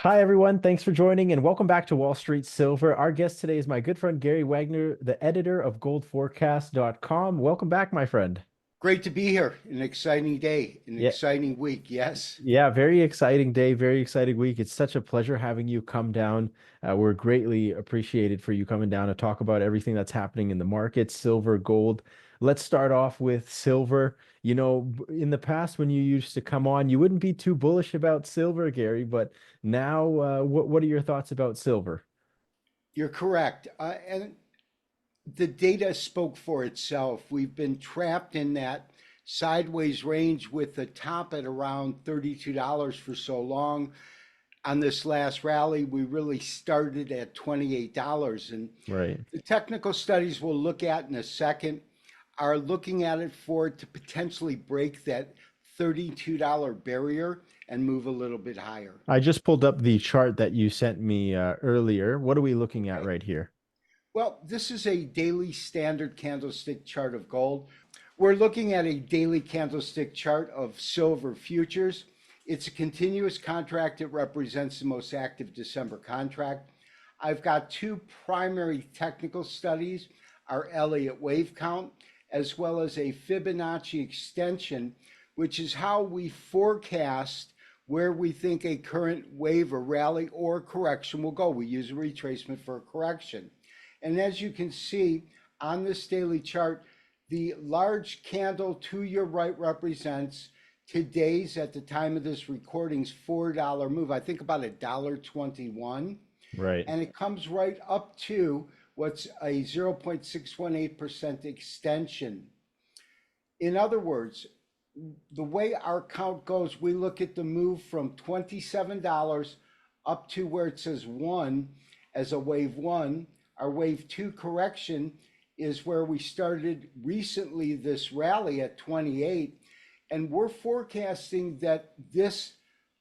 Hi, everyone. Thanks for joining and welcome back to Wall Street Silver. Our guest today is my good friend Gary Wagner, the editor of goldforecast.com. Welcome back, my friend. Great to be here. An exciting day, an Yeah, exciting week. Yes. yeah, very exciting day, very exciting week. It's such a pleasure having you come down. We're greatly appreciated for you coming down to talk about everything that's happening in the markets, silver, gold. Let's start off with silver. In the past, when you used to come on, you wouldn't be too bullish about silver, Gary, but now, what are your thoughts about silver? You're correct. And the data spoke for itself. We've been trapped in that sideways range with the top at around $32 for so long. On this last rally, we really started at $28. And Right. the technical studies we'll look at in a second are looking at it for it to potentially break that $32 barrier and move a little bit higher. I just pulled up the chart that you sent me earlier. What are we looking at Okay. right here? Well, this is a daily standard candlestick chart of gold. We're looking at a daily candlestick chart of silver futures. It's a continuous contract. It represents the most active December contract. I've got two primary technical studies, our Elliott wave count, as well as a Fibonacci extension, which is how we forecast where we think a current wave or rally or correction will go. We use a retracement for a correction. And as you can see on this daily chart, the large candle to your right represents today's, at the time of this recording's, $4 move. I think about $1.21. Right. And it comes right up to what's a 0.618% extension. In other words, the way our count goes, we look at the move from $27 up to where it says 1 as a wave 1. Our wave 2 correction is where we started recently this rally at 28. And we're forecasting that this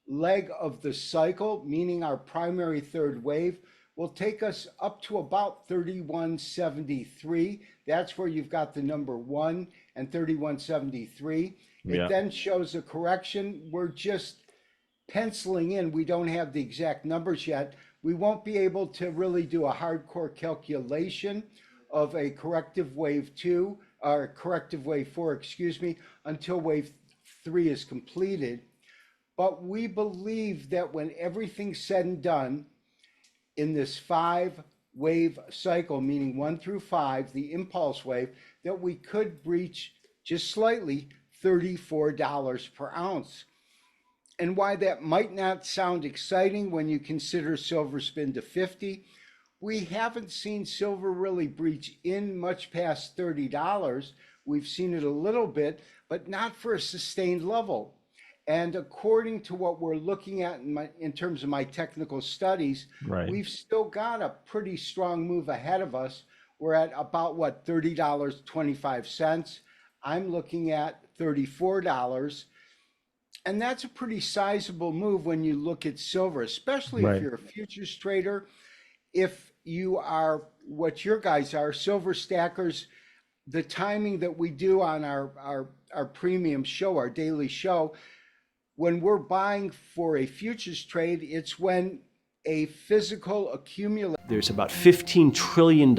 leg of the cycle, meaning our primary third wave, will take us up to about 3173. That's where you've got the number 1 and 3173. It Yeah. then shows a correction. We're just penciling in. We don't have the exact numbers yet. We won't be able to really do a hardcore calculation of a corrective wave 2 or corrective wave 4, excuse me, until wave 3 is completed. But we believe that when everything's said and done in this 5 wave cycle, meaning 1 through 5, the impulse wave, that we could breach just slightly $34 per ounce. And why that might not sound exciting when you consider silver's been to 50, we haven't seen silver really breach in much past $30. We've seen it a little bit, but not for a sustained level. And according to what we're looking at in terms of my technical studies, Right. we've still got a pretty strong move ahead of us. We're at about what, $30.25. I'm looking at $34. And that's a pretty sizable move when you look at silver, especially if Right. you're a futures trader. If you are what your guys are, silver stackers, the timing that we do on our premium show, our daily show, when we're buying for a futures trade, it's when a physical accumulation. There's about $15 trillion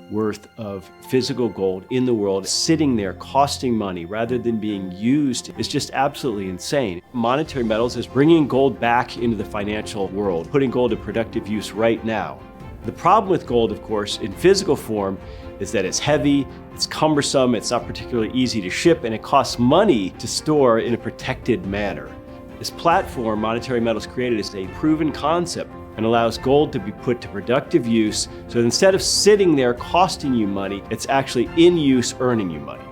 worth of physical gold in the world sitting there costing money rather than being used is just absolutely insane. Monetary Metals is bringing gold back into the financial world, putting gold to productive use right now. The problem with gold, of course, in physical form is that it's heavy, it's cumbersome, it's not particularly easy to ship, and it costs money to store in a protected manner. This platform Monetary Metals created is a proven concept and allows gold to be put to productive use, so that instead of sitting there costing you money, it's actually in use earning you money.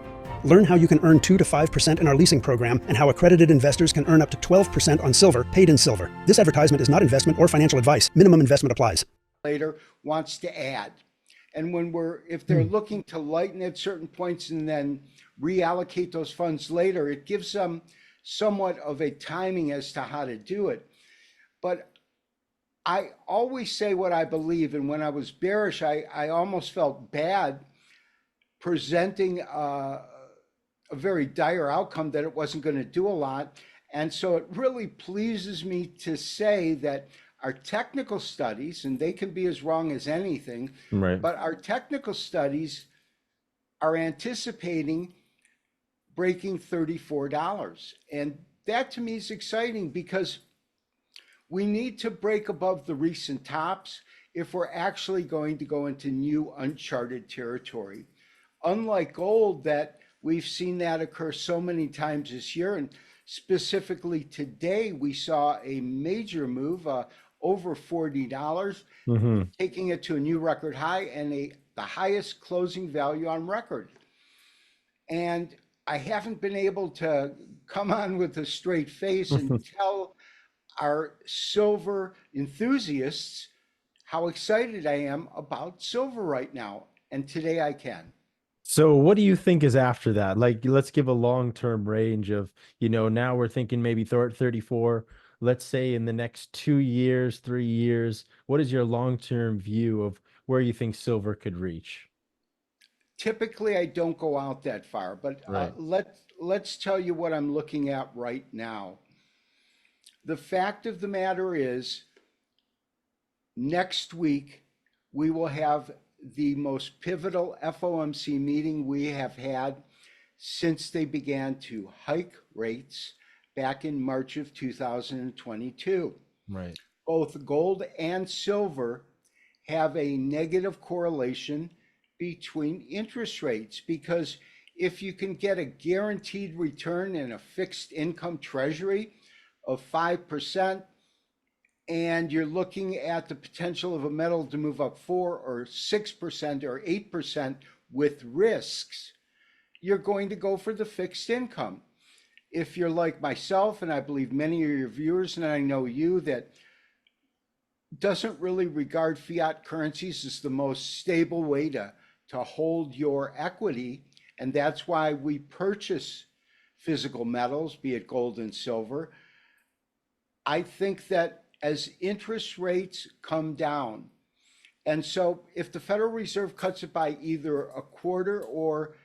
Learn how you can earn 2 to 5% in our leasing program and how accredited investors can earn up to 12% on silver paid in silver. This advertisement is not investment or financial advice. Minimum investment applies. Later wants to add. And if they're looking to lighten at certain points and then reallocate those funds later, it gives them somewhat of a timing as to how to do it. But I always say what I believe, and when I was bearish, I almost felt bad presenting a very dire outcome that it wasn't going to do a lot. And so it really pleases me to say that our technical studies, and they can be as wrong as anything, Right. but our technical studies are anticipating breaking $34. And that to me is exciting because we need to break above the recent tops if we're actually going to go into new uncharted territory. Unlike gold, that we've seen that occur so many times this year, and specifically today, we saw a major move over $40, Hmm. taking it to a new record high and the highest closing value on record. And I haven't been able to come on with a straight face and tell our silver enthusiasts how excited I am about silver right now. And today I can. So what do you think is after that? Like, let's give a long-term range of, now we're thinking maybe 34. Let's say in the next 2 years, 3 years, what is your long-term view of where you think silver could reach? Typically, I don't go out that far, but Right. let's tell you what I'm looking at right now. The fact of the matter is, next week we will have the most pivotal FOMC meeting we have had since they began to hike rates back in March of 2022. Right. Both gold and silver have a negative correlation between interest rates because if you can get a guaranteed return in a fixed income treasury of 5%, and you're looking at the potential of a metal to move up 4 or 6% or 8% with risks, you're going to go for the fixed income. If you're like myself, and I believe many of your viewers, and I know you, that doesn't really regard fiat currencies as the most stable way to hold your equity, and that's why we purchase physical metals, be it gold and silver. I think that as interest rates come down, and so if the Federal Reserve cuts it by either a quarter or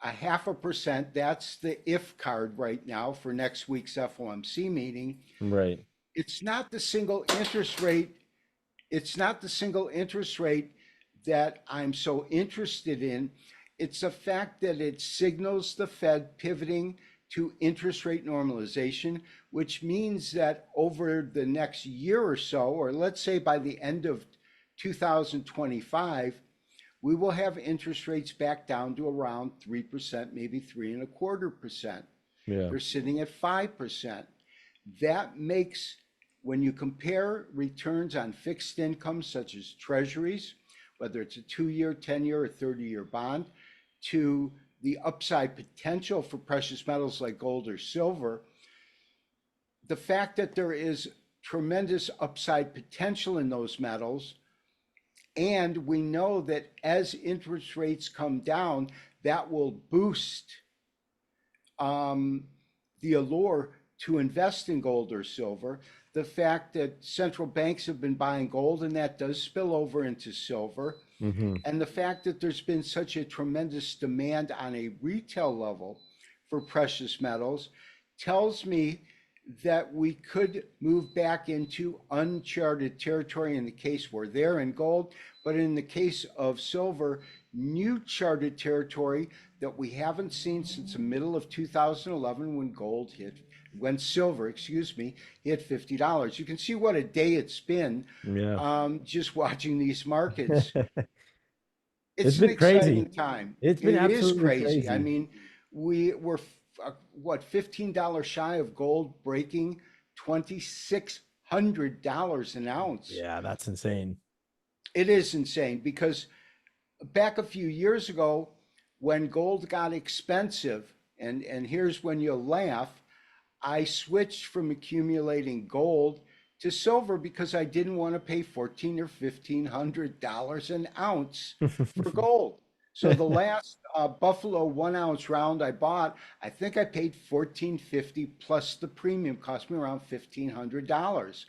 a 0.5%, that's the if card right now for next week's FOMC meeting. Right. It's not the single interest rate. It's not the single interest rate that I'm so interested in. It's the fact that it signals the Fed pivoting to interest rate normalization, which means that over the next year or so, or let's say by the end of 2025, we will have interest rates back down to around 3%, maybe 3.25%. Yeah. They're sitting at 5%. That makes, when you compare returns on fixed income such as treasuries, whether it's a 2-year, 10-year, or 30-year bond, to the upside potential for precious metals like gold or silver, the fact that there is tremendous upside potential in those metals, and we know that as interest rates come down, that will boost the allure to invest in gold or silver. The fact that central banks have been buying gold and that does spill over into silver, Hmm. and the fact that there's been such a tremendous demand on a retail level for precious metals tells me that we could move back into uncharted territory in the case we're there in gold, but in the case of silver, new charted territory that we haven't seen since the middle of 2011 when silver, hit $50. You can see what a day it's been Yeah. just watching these markets. It's It's an been crazy. exciting time. It's been It is absolutely crazy. I crazy. mean, we were what, $15 shy of gold breaking $2,600 an ounce. Yeah, that's insane. It is insane because back a few years ago, when gold got expensive, and here's when you'll laugh, I switched from accumulating gold to silver because I didn't want to pay $1,400 or $1,500 an ounce for gold. So the last Buffalo 1 ounce round I bought, I think I paid $1,450 plus the premium cost me around $1,500.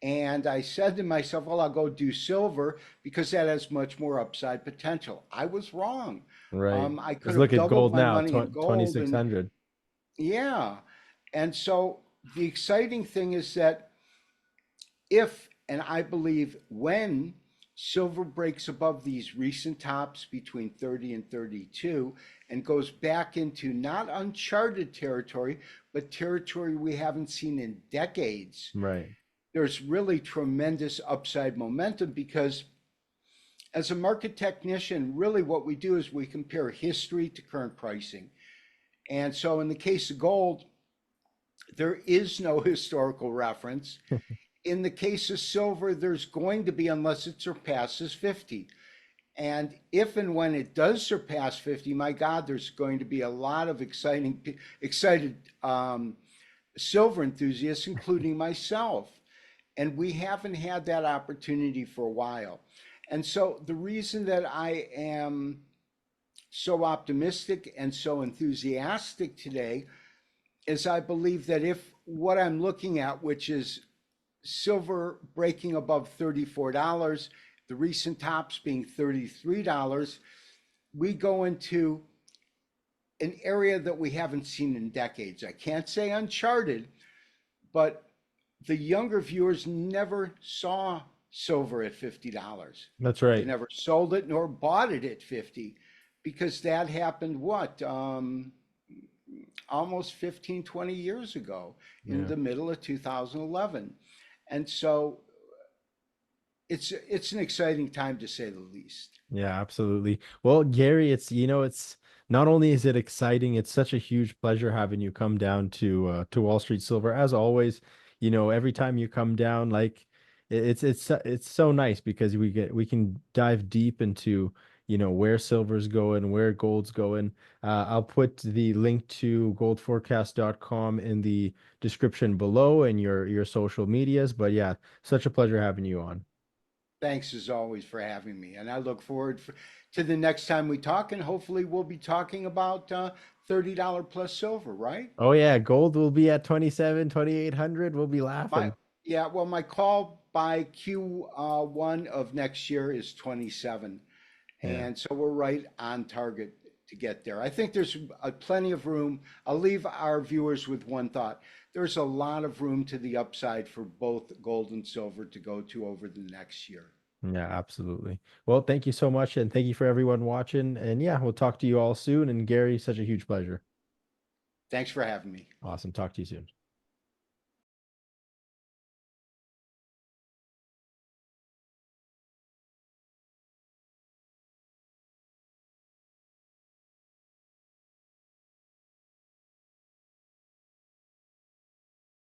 And I said to myself, well, I'll go do silver because that has much more upside potential. I was wrong. Right. I could Because have look at doubled gold my now, money in gold, and 2,600. yeah. And so the exciting thing is that if, and I believe when, silver breaks above these recent tops between 30 and 32 and goes back into not uncharted territory, but territory we haven't seen in decades, Right. there's really tremendous upside momentum because as a market technician, really what we do is we compare history to current pricing. And so in the case of gold, there is no historical reference. In the case of silver, there's going to be, unless it surpasses 50. And if and when it does surpass 50, my God, there's going to be a lot of excited silver enthusiasts, including myself. And we haven't had that opportunity for a while. And so the reason that I am so optimistic and so enthusiastic today is I believe that if what I'm looking at, which is silver breaking above $34, the recent tops being $33, we go into an area that we haven't seen in decades. I can't say uncharted, but the younger viewers never saw silver at $50. That's They right. never sold it nor bought it at 50 because that happened what? Almost 15, 20 years ago in Yeah. the middle of 2011. And so it's an exciting time to say the least. Yeah, absolutely. Well, Gary, it's not only is it exciting, it's such a huge pleasure having you come down to Wall Street Silver. As always, every time you come down, like it's so nice because we can dive deep into, where silver's going, where gold's going. I'll put the link to goldforecast.com in the description below and your social medias. But yeah, such a pleasure having you on. Thanks as always for having me. And I look forward to the next time we talk. And hopefully we'll be talking about $30 plus silver, right? Oh yeah, gold will be at 27, 2,800. We'll be My laughing. Yeah, well, my call by Q1 of next year is 27. Yeah. And so we're right on target to get there. I think there's plenty of room. I'll leave our viewers with one thought. There's a lot of room to the upside for both gold and silver to go to over the next year. Yeah, absolutely. Well, thank you so much, and thank you for everyone watching. And yeah, we'll talk to you all soon. And Gary, such a huge pleasure. Thanks for having me. Awesome. Talk to you soon.